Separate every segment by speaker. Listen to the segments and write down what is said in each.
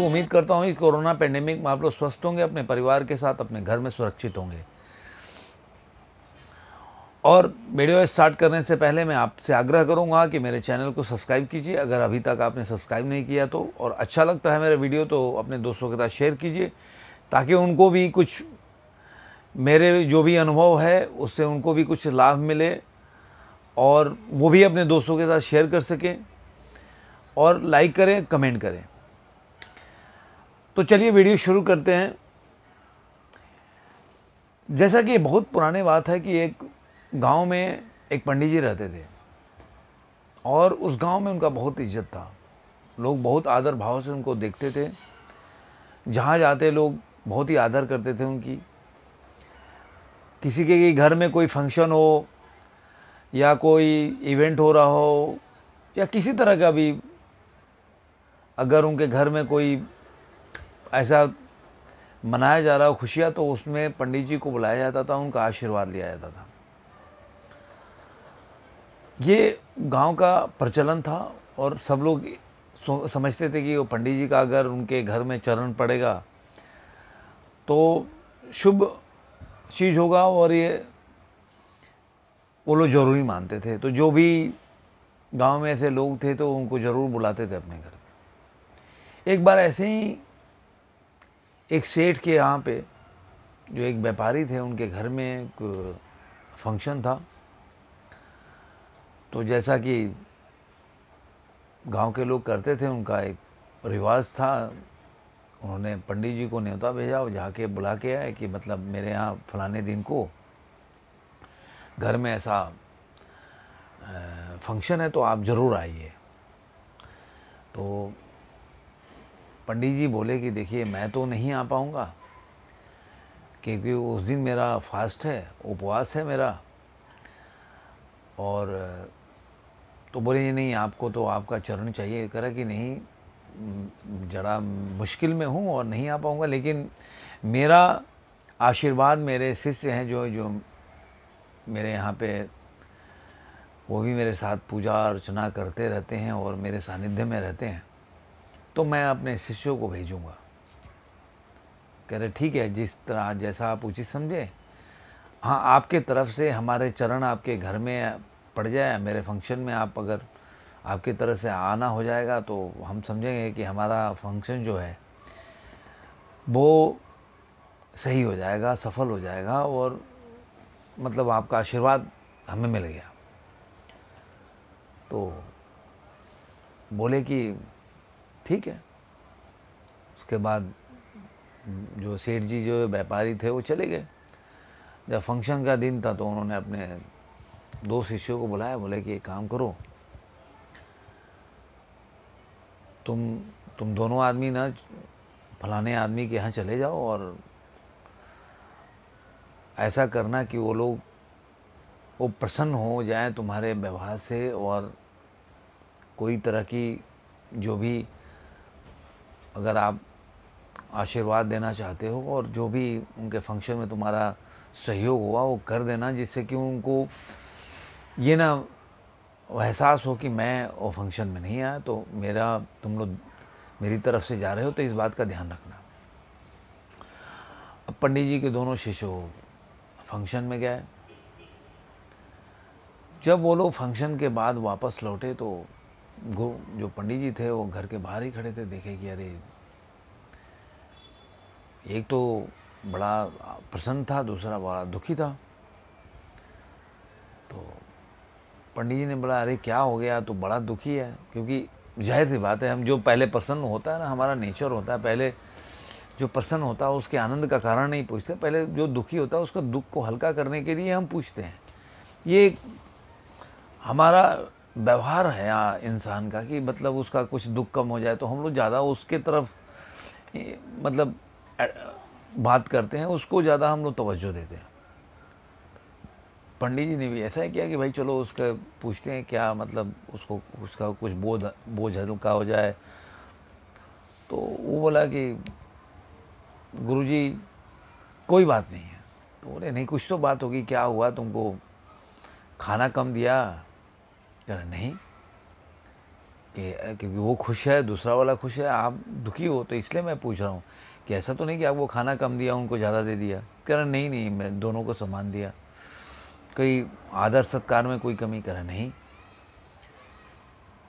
Speaker 1: लोग, उम्मीद करता हूँ कि कोरोना पेंडेमिक में आप लोग स्वस्थ होंगे, अपने परिवार के साथ अपने घर में सुरक्षित होंगे। और वीडियो स्टार्ट करने से पहले मैं आपसे आग्रह करूंगा कि मेरे चैनल को सब्सक्राइब कीजिए अगर अभी तक आपने सब्सक्राइब नहीं किया तो, और अच्छा लगता है मेरा वीडियो तो अपने दोस्तों के साथ शेयर कीजिए ताकि उनको भी कुछ, मेरे जो भी अनुभव है उससे उनको भी कुछ लाभ मिले और वो भी अपने दोस्तों के साथ शेयर कर सकें। और लाइक करें, कमेंट करें। तो चलिए वीडियो शुरू करते हैं। जैसा कि बहुत पुरानी बात है कि एक गांव में एक पंडित जी रहते थे और उस गांव में उनका बहुत इज्जत था। लोग बहुत आदर भाव से उनको देखते थे, जहाँ जाते लोग बहुत ही आदर करते थे उनकी। किसी के घर में कोई फंक्शन हो या कोई इवेंट हो रहा हो या किसी तरह का भी, अगर उनके घर में कोई ऐसा मनाया जा रहा हो खुशियाँ, तो उसमें पंडित जी को बुलाया जाता था, उनका आशीर्वाद लिया जाता था। ये गांव का प्रचलन था और सब लोग समझते थे कि वो पंडित जी का अगर उनके घर में चरण पड़ेगा तो शुभ चीज़ होगा और ये वो लोग जरूरी मानते थे। तो जो भी गांव में ऐसे लोग थे तो उनको जरूर बुलाते थे अपने घर में। एक बार ऐसे ही एक सेठ के यहाँ पे जो एक व्यापारी थे, उनके घर में एक फंक्शन था। तो जैसा कि गांव के लोग करते थे, उनका एक रिवाज था, उन्होंने पंडित जी को न्योता भेजा और जाके बुला के आए कि मतलब मेरे यहाँ फलाने दिन को घर में ऐसा फंक्शन है तो आप ज़रूर आइए। तो पंडित जी बोले कि देखिए मैं तो नहीं आ पाऊँगा क्योंकि उस दिन मेरा फास्ट है, उपवास है मेरा। और तो बोले ये नहीं, आपको तो आपका चरण चाहिए। कह रहा कि नहीं, जरा मुश्किल में हूँ और नहीं आ पाऊँगा, लेकिन मेरा आशीर्वाद मेरे शिष्य हैं जो जो मेरे यहाँ पे, वो भी मेरे साथ पूजा अर्चना करते रहते हैं और मेरे सानिध्य में रहते हैं, तो मैं अपने शिष्यों को भेजूँगा। कह रहे ठीक है, जिस तरह जैसा आप उचित समझे। हाँ, आपके तरफ से हमारे चरण आपके घर में पड़ जाए, मेरे फंक्शन में आप अगर आपकी तरफ से आना हो जाएगा तो हम समझेंगे कि हमारा फंक्शन जो है वो सही हो जाएगा, सफल हो जाएगा और मतलब आपका आशीर्वाद हमें मिल गया। तो बोले कि ठीक है। उसके बाद जो सेठ जी जो व्यापारी थे वो चले गए। जब फंक्शन का दिन था तो उन्होंने अपने दो शिष्यों को बुलाया, बोले कि एक काम करो, तुम दोनों आदमी ना फलाने आदमी के यहाँ चले जाओ और ऐसा करना कि वो प्रसन्न हो जाए तुम्हारे व्यवहार से, और कोई तरह की जो भी अगर आप आशीर्वाद देना चाहते हो और जो भी उनके फंक्शन में तुम्हारा सहयोग हुआ वो कर देना, जिससे कि उनको ये ना एहसास हो कि मैं वो फंक्शन में नहीं आया तो तुम लोग मेरी तरफ से जा रहे हो, तो इस बात का ध्यान रखना। अब पंडित जी के दोनों शिष्य फंक्शन में गए। जब वो लोग फंक्शन के बाद वापस लौटे तो जो पंडित जी थे वो घर के बाहर ही खड़े थे। देखे कि अरे एक तो बड़ा प्रसन्न था, दूसरा बड़ा दुखी था। तो पंडित जी ने बोला अरे क्या हो गया, तो बड़ा दुखी है। क्योंकि जाहिर सी बात है, हम जो पहले प्रसन्न होता है ना, हमारा नेचर होता है, पहले जो प्रसन्न होता है उसके आनंद का कारण नहीं पूछते, पहले जो दुखी होता है उसका दुख को हल्का करने के लिए हम पूछते हैं। ये हमारा व्यवहार है इंसान का कि मतलब उसका कुछ दुख कम हो जाए तो हम लोग ज़्यादा उसके तरफ मतलब बात करते हैं, उसको ज़्यादा हम लोग तवज्जो देते हैं। पंडित जी ने भी ऐसा ही किया कि भाई चलो उसका पूछते हैं क्या मतलब उसका कुछ बोझ हल्का हो जाए। तो वो बोला कि गुरुजी कोई बात नहीं है। तो बोले नहीं, कुछ तो बात होगी, क्या हुआ, तुमको खाना कम दिया? कह रहे नहीं। कि क्योंकि वो खुश है, दूसरा वाला खुश है, आप दुखी हो, तो इसलिए मैं पूछ रहा हूँ कि ऐसा तो नहीं कि आपको खाना कम दिया, उनको ज़्यादा दे दिया। कह रहा नहीं नहीं, मैं दोनों को समान दिया। कोई आदर सत्कार में कोई कमी करा नहीं,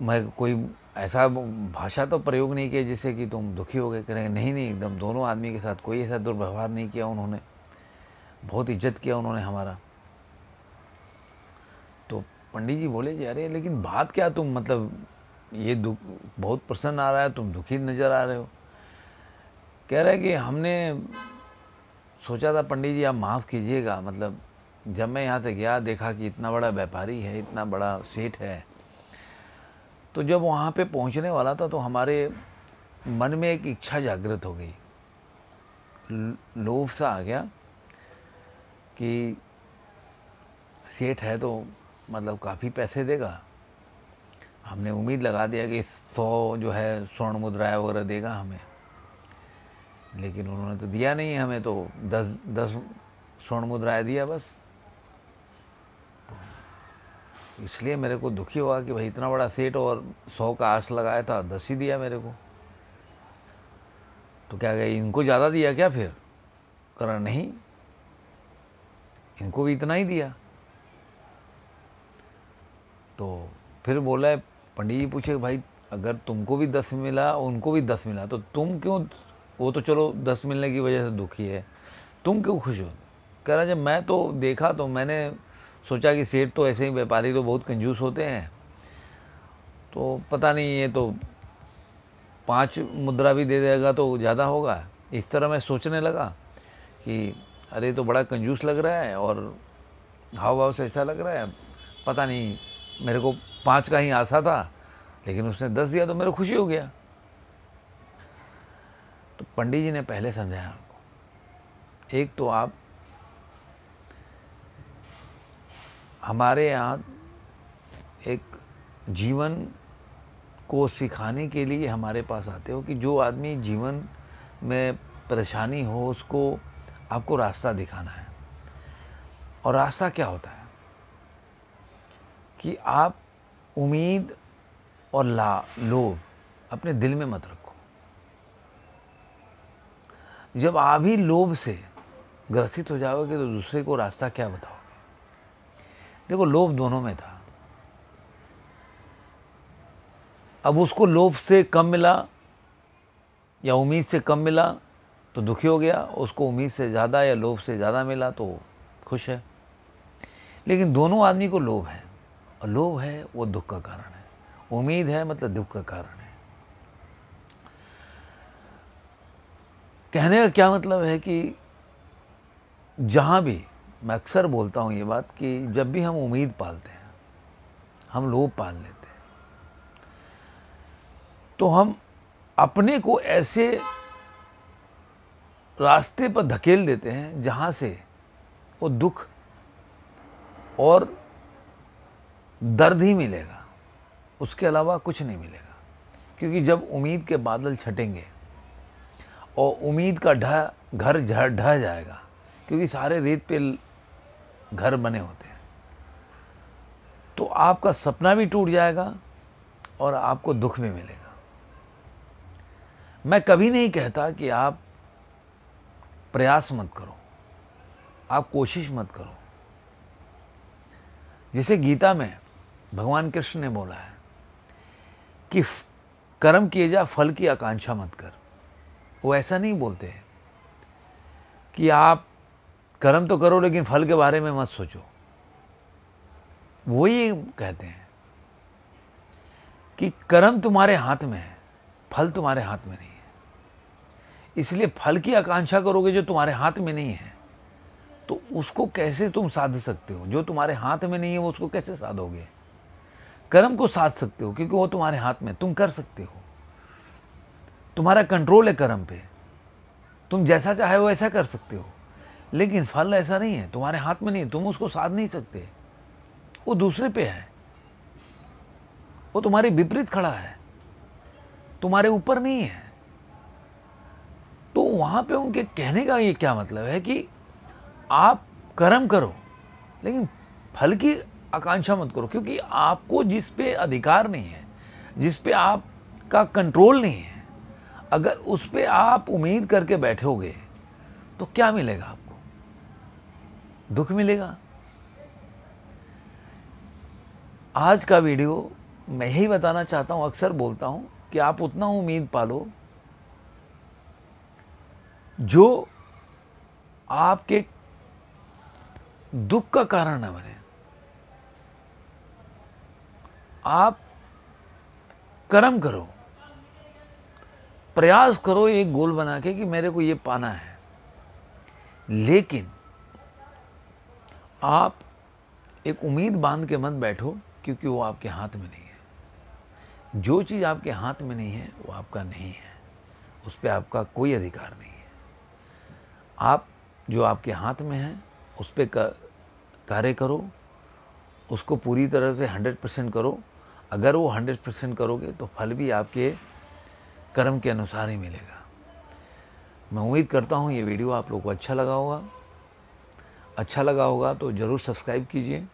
Speaker 1: मैं कोई ऐसा भाषा तो प्रयोग नहीं किया जिससे कि तुम दुखी हो गए। करेंगे नहीं नहीं, एकदम दोनों आदमी के साथ कोई ऐसा दुर्व्यवहार नहीं किया उन्होंने, बहुत इज्जत किया उन्होंने हमारा। तो पंडित जी बोले जी अरे लेकिन बात क्या, तुम मतलब ये दुख बहुत प्रसन्न आ रहा है, तुम दुखी नज़र आ रहे हो। कह रहे कि हमने सोचा था पंडित जी आप माफ़ कीजिएगा, मतलब जब मैं यहाँ से गया देखा कि इतना बड़ा व्यापारी है, इतना बड़ा सेठ है, तो जब वहाँ पे पहुँचने वाला था तो हमारे मन में एक इच्छा जागृत हो गई, लोभ सा आ गया कि सेठ है तो मतलब काफ़ी पैसे देगा। हमने उम्मीद लगा दिया कि 100 जो है स्वर्ण मुद्राएं वगैरह देगा हमें, लेकिन उन्होंने तो दिया नहीं हमें, तो 10 स्वर्ण मुद्राएं दिया बस। तो इसलिए मेरे को दुखी हुआ कि भाई इतना बड़ा सेठ और 100 का आस लगाया था, 10 ही दिया मेरे को। तो क्या गया, इनको ज़्यादा दिया क्या फिर? करा नहीं, इनको भी इतना ही दिया। तो फिर बोला, पंडित जी पूछे भाई अगर तुमको भी 10 मिला उनको भी 10 मिला तो तुम क्यों, वो तो चलो 10 मिलने की वजह से दुखी है, तुम क्यों खुश हो? कह रहा जब मैं तो देखा तो मैंने सोचा कि सेठ तो ऐसे ही, व्यापारी तो बहुत कंजूस होते हैं, तो पता नहीं ये तो 5 मुद्रा भी दे देगा तो ज़्यादा होगा। इस तरह मैं सोचने लगा कि अरे तो बड़ा कंजूस लग रहा है और हाव भाव से ऐसा लग रहा है, पता नहीं, मेरे को 5 का ही आशा था लेकिन उसने 10 दिया तो मेरे खुशी हो गया। तो पंडित जी ने पहले समझाया हमको, एक तो आप हमारे यहाँ एक जीवन को सिखाने के लिए हमारे पास आते हो कि जो आदमी जीवन में परेशानी हो उसको आपको रास्ता दिखाना है। और रास्ता क्या होता है कि आप उम्मीद और लोभ अपने दिल में मत रखो। जब आप ही लोभ से ग्रसित हो जाओगे तो दूसरे को रास्ता क्या बताओगे? देखो लोभ दोनों में था, अब उसको लोभ से कम मिला या उम्मीद से कम मिला तो दुखी हो गया, उसको उम्मीद से ज़्यादा या लोभ से ज़्यादा मिला तो खुश है। लेकिन दोनों आदमी को लोभ है, और लोभ है वो दुख का कारण है, उम्मीद है मतलब दुख का कारण है। कहने का क्या मतलब है कि जहाँ भी, मैं अक्सर बोलता हूँ ये बात, कि जब भी हम उम्मीद पालते हैं, हम लोभ पाल लेते हैं, तो हम अपने को ऐसे रास्ते पर धकेल देते हैं जहाँ से वो दुख और दर्द ही मिलेगा, उसके अलावा कुछ नहीं मिलेगा। क्योंकि जब उम्मीद के बादल छटेंगे और उम्मीद का घर ढह जाएगा, क्योंकि सारे रेत पे घर बने होते हैं, तो आपका सपना भी टूट जाएगा और आपको दुख भी मिलेगा। मैं कभी नहीं कहता कि आप प्रयास मत करो, आप कोशिश मत करो। जैसे गीता में भगवान कृष्ण ने बोला है कि कर्म किए जा, फल की आकांक्षा मत कर। वो ऐसा नहीं बोलते कि आप कर्म तो करो लेकिन फल के बारे में मत सोचो। वो ये कहते हैं कि कर्म तुम्हारे हाथ में है, फल तुम्हारे हाथ में नहीं है। इसलिए फल की आकांक्षा करोगे जो तुम्हारे हाथ में नहीं है, तो उसको कैसे तुम साध सकते हो? जो तुम्हारे हाथ में नहीं है वो उसको कैसे साधोगे? कर्म को साध सकते हो क्योंकि वो तुम्हारे हाथ में, तुम कर सकते हो, तुम्हारा कंट्रोल है कर्म पे, तुम जैसा चाहे वो ऐसा कर सकते हो। लेकिन फल ऐसा नहीं है, तुम्हारे हाथ में नहीं है, तुम उसको साध नहीं सकते, वो दूसरे पे है, वो तुम्हारे विपरीत खड़ा है, तुम्हारे ऊपर नहीं है। तो वहां पे उनके कहने का ये क्या मतलब है कि आप कर्म करो लेकिन फल की आकांक्षा मत करो, क्योंकि आपको जिस पे अधिकार नहीं है, जिस पे आपका कंट्रोल नहीं है, अगर उस पे आप उम्मीद करके बैठोगे तो क्या मिलेगा आपको? दुख मिलेगा। आज का वीडियो मैं यही बताना चाहता हूं, अक्सर बोलता हूं कि आप उतना उम्मीद पालो जो आपके दुख का कारण न बने। आप कर्म करो, प्रयास करो एक गोल बना के कि मेरे को ये पाना है, लेकिन आप एक उम्मीद बांध के मत बैठो, क्योंकि वो आपके हाथ में नहीं है। जो चीज़ आपके हाथ में नहीं है वो आपका नहीं है, उस पर आपका कोई अधिकार नहीं है। आप जो आपके हाथ में है उस पर कार्य करो, उसको पूरी तरह से 100% करो। अगर वो 100% करोगे तो फल भी आपके कर्म के अनुसार ही मिलेगा। मैं उम्मीद करता हूँ ये वीडियो आप लोगों को अच्छा लगा होगा। अच्छा लगा होगा तो ज़रूर सब्सक्राइब कीजिए,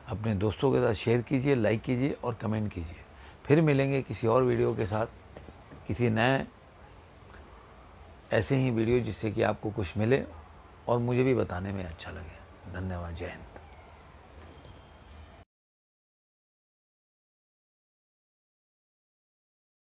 Speaker 1: अपने दोस्तों के साथ शेयर कीजिए, लाइक कीजिए और कमेंट कीजिए। फिर मिलेंगे किसी और वीडियो के साथ, किसी नए ऐसे ही वीडियो जिससे कि आपको कुछ मिले और मुझे भी बताने में अच्छा लगे। धन्यवाद। जय हिंद।